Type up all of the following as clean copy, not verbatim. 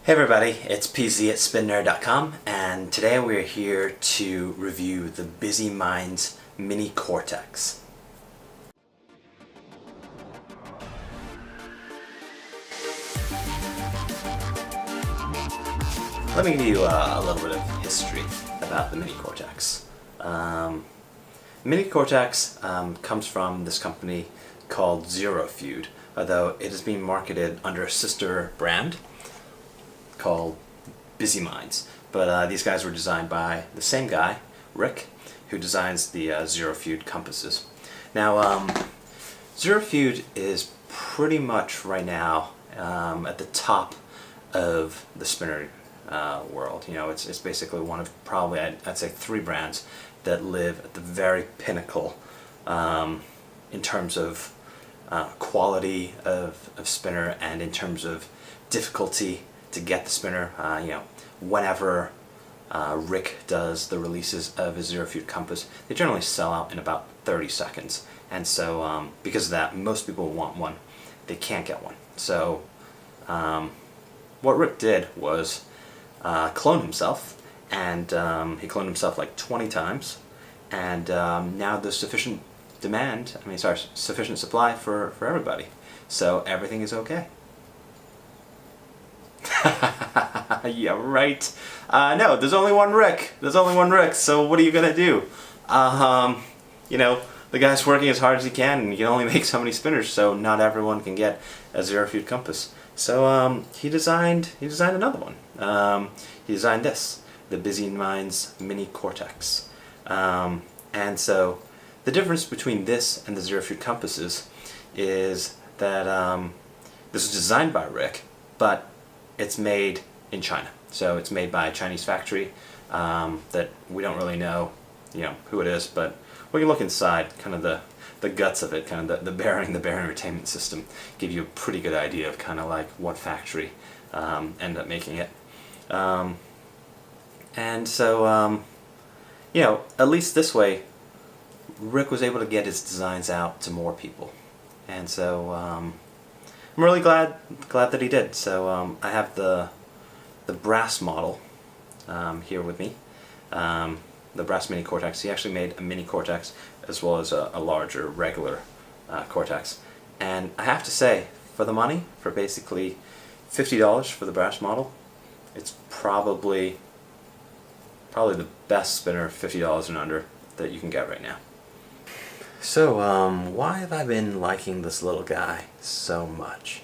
Hey everybody, it's PZ at SpinNerd.com, and today we're here to review the BusyMinds Mini Cortex. Let me give you a little bit of history about the Mini Cortex. Mini Cortex comes from this company called ZeroFeud, although it is being marketed under a sister brand called BusyMinds. But these guys were designed by the same guy, Rick, who designs the ZeroFeud compasses. Now, ZeroFeud is pretty much right now at the top of the spinner world. You know, it's basically one of probably, I'd say, three brands that live at the very pinnacle in terms of quality of spinner and in terms of difficulty to get the spinner. You know, whenever Rick does the releases of his ZeroFeud compass, they generally sell out in about 30 seconds. And so because of that, most people want one. They can't get one. So what Rick did was clone himself, and he cloned himself like 20 times, and now there's sufficient sufficient supply for everybody. So everything is okay. Yeah, right. No, there's only one Rick. There's only one Rick, so what are you gonna do? You know, the guy's working as hard as he can, and you can only make so many spinners, so not everyone can get a ZeroFeud compass. So he designed another one. He designed this, the BusyMinds Mini Cortex. And so the difference between this and the ZeroFeud compasses is that this was designed by Rick, but it's made in China. So it's made by a Chinese factory that we don't really know, who it is, but we can look inside, kind of the guts of it, kind of the bearing retainment system, give you a pretty good idea of kind of like what factory ended up making it. And so, at least this way, Rick was able to get his designs out to more people. And so, I'm really glad that he did. So I have the brass model here with me, the brass Mini Cortex. He actually made a Mini Cortex as well as a larger regular Cortex. And I have to say, for the money, for basically $50 for the brass model, it's probably the best spinner, $50 and under, that you can get right now. So, why have I been liking this little guy so much?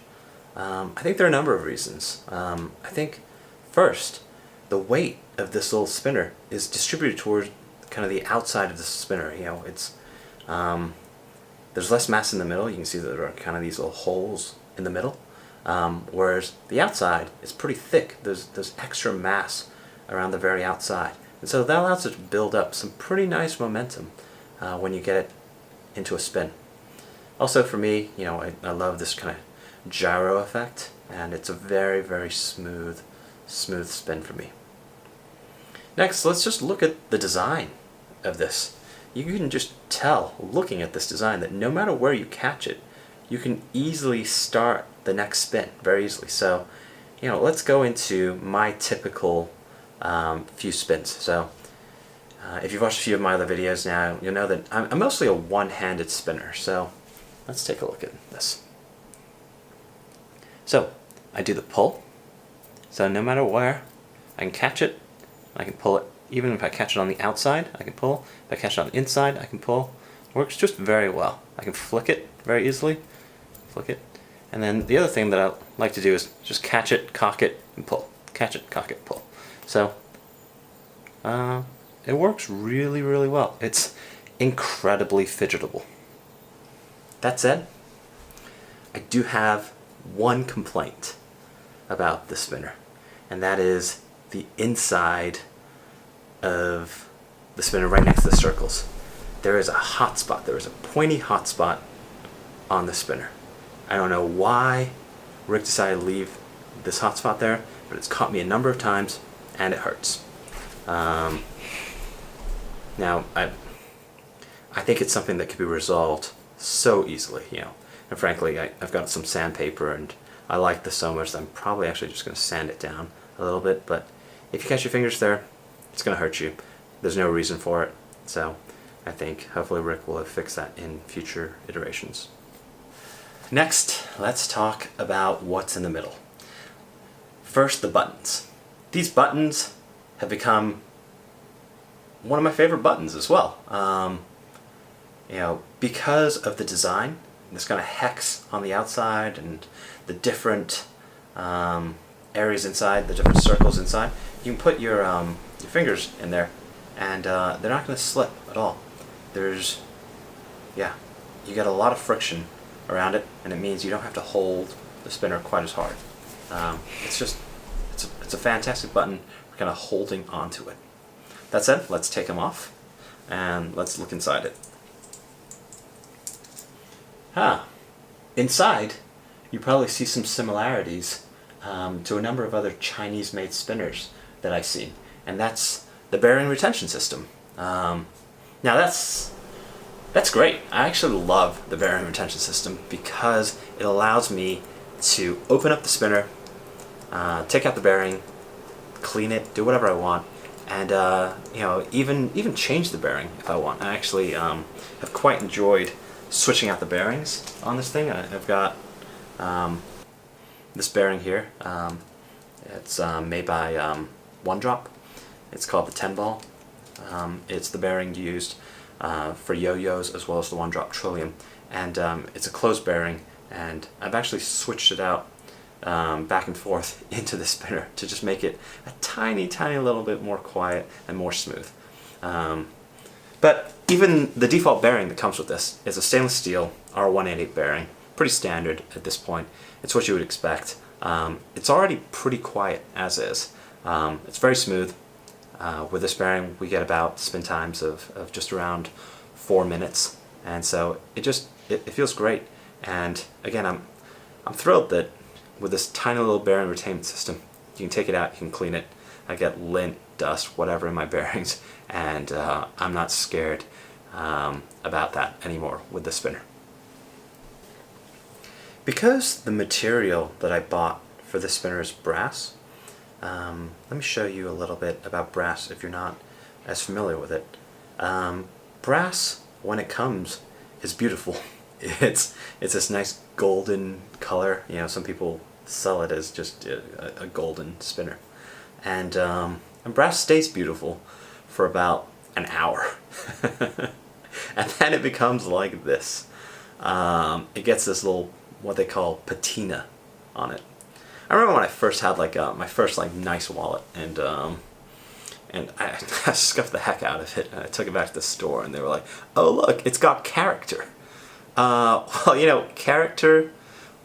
I think there are a number of reasons. I think, first, the weight of this little spinner is distributed towards kind of the outside of the spinner. It's there's less mass in the middle. You can see that there are kind of these little holes in the middle, whereas the outside is pretty thick. There's extra mass around the very outside, and so that allows it to build up some pretty nice momentum when you get it into a spin. Also for me, I love this kind of gyro effect, and it's a very, very smooth spin for me. Next, let's just look at the design of this. You can just tell, looking at this design, that no matter where you catch it, you can easily start the next spin very easily. So, let's go into my typical few spins. So, if you've watched a few of my other videos now, you'll know that I'm mostly a one-handed spinner. So, let's take a look at this. So, I do the pull. So no matter where, I can catch it, I can pull it. Even if I catch it on the outside, I can pull. If I catch it on the inside, I can pull. It works just very well. I can flick it very easily. Flick it. And then the other thing that I like to do is just catch it, cock it, and pull. Catch it, cock it, pull. So, it works really, really well. It's incredibly fidgetable. That said, I do have one complaint about the spinner, and that is the inside of the spinner right next to the circles. There is a hot spot. There is a pointy hot spot on the spinner. I don't know why Rick decided to leave this hot spot there, but it's caught me a number of times, and it hurts. Now, I think it's something that could be resolved so easily, And frankly, I've got some sandpaper and I like this so much that I'm probably actually just going to sand it down a little bit, but if you catch your fingers there, it's going to hurt you. There's no reason for it, so I think hopefully Rick will have fixed that in future iterations. Next, let's talk about what's in the middle. First, the buttons. These buttons have become one of my favorite buttons as well. Because of the design, this kind of hex on the outside and the different areas inside, the different circles inside, you can put your fingers in there, and they're not going to slip at all. You get a lot of friction around it, and it means you don't have to hold the spinner quite as hard. It's a fantastic button for kind of holding onto it. That said, let's take them off and let's look inside it. Inside, you probably see some similarities to a number of other Chinese-made spinners that I've seen, and that's the bearing retention system. Now that's great. I actually love the bearing retention system because it allows me to open up the spinner, take out the bearing, clean it, do whatever I want, and even change the bearing if I want. I actually have quite enjoyed switching out the bearings on this thing. I've got this bearing here. It's made by One Drop. It's called the 10 ball. It's the bearing used for yo-yos as well as the One Drop Trillium, and it's a closed bearing, and I've actually switched it out back and forth into the spinner to just make it a tiny little bit more quiet and more smooth. But even the default bearing that comes with this is a stainless steel R188 bearing, pretty standard at this point. It's what you would expect. It's already pretty quiet as is. It's very smooth. With this bearing we get about spin times of just around 4 minutes, and so it feels great. And again, I'm thrilled that with this tiny little bearing retainment system, you can take it out, you can clean it. I get lint, dust, whatever in my bearings, and I'm not scared about that anymore with the spinner. Because the material that I bought for the spinner is brass, let me show you a little bit about brass if you're not as familiar with it. Brass, when it comes, is beautiful. It's this nice golden color. Some people sell it as just a golden spinner, and brass stays beautiful for about an hour, and then it becomes like this. It gets this little, what they call patina on it. I remember when I first had my first nice wallet, and I scuffed the heck out of it, and I took it back to the store, and they were like, "Oh look, it's got character." Well, character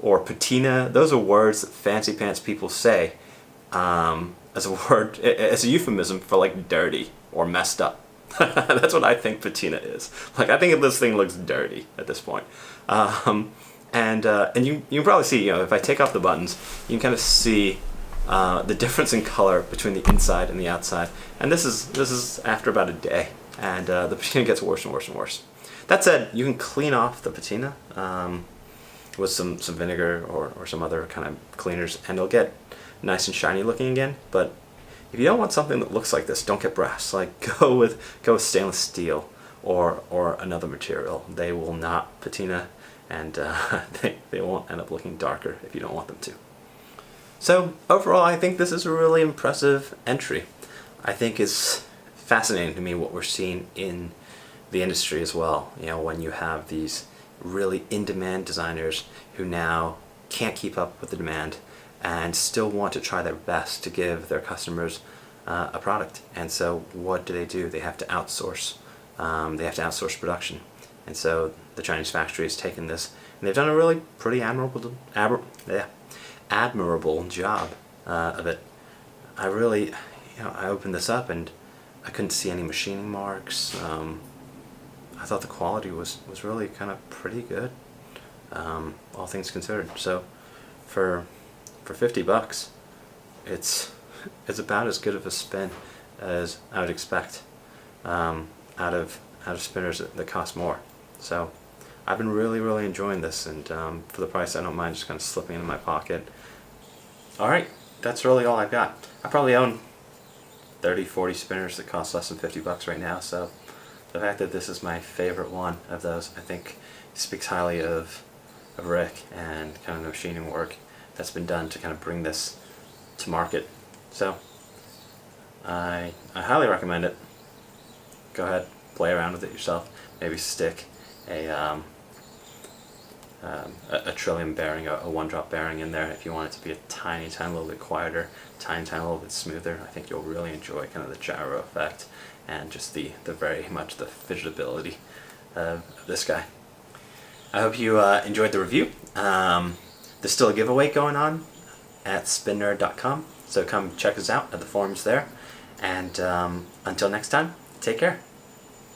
or patina, those are words that fancy pants people say as a euphemism for dirty or messed up. That's what I think patina is. I think this thing looks dirty at this point. And you can probably see, if I take off the buttons, you can kind of see the difference in color between the inside and the outside. And this is after about a day, and the patina gets worse and worse and worse. That said, you can clean off the patina with some vinegar or some other kind of cleaners, and it'll get nice and shiny looking again. But if you don't want something that looks like this, don't get brass. Go with stainless steel or another material. They will not patina, and they won't end up looking darker if you don't want them to. So overall, I think this is a really impressive entry. I think it's fascinating to me what we're seeing in the industry as well. When you have these really in-demand designers who now can't keep up with the demand and still want to try their best to give their customers a product. And so what do? They have to outsource. They have to outsource production. And so the Chinese factory has taken this, and they've done a really pretty admirable job of it. I really, I opened this up and I couldn't see any machining marks. I thought the quality was really kind of pretty good, all things considered. So for $50, it's about as good of a spin as I would expect out of spinners that cost more. So I've been really enjoying this, and for the price I don't mind just kind of slipping it in my pocket. Alright, that's really all I've got. I probably own 30-40 spinners that cost less than $50 right now, so the fact that this is my favorite one of those, I think speaks highly of Rick and kind of the machining work that's been done to kind of bring this to market. So I highly recommend it. Go ahead, play around with it yourself. Maybe stick a trillium bearing, a one-drop bearing in there if you want it to be a tiny little bit quieter, tiny little bit smoother. I think you'll really enjoy kind of the gyro effect and just the very much the fidgetability of this guy. I hope you enjoyed the review. There's still a giveaway going on at spinnerd.com, so come check us out at the forums there. And until next time, take care.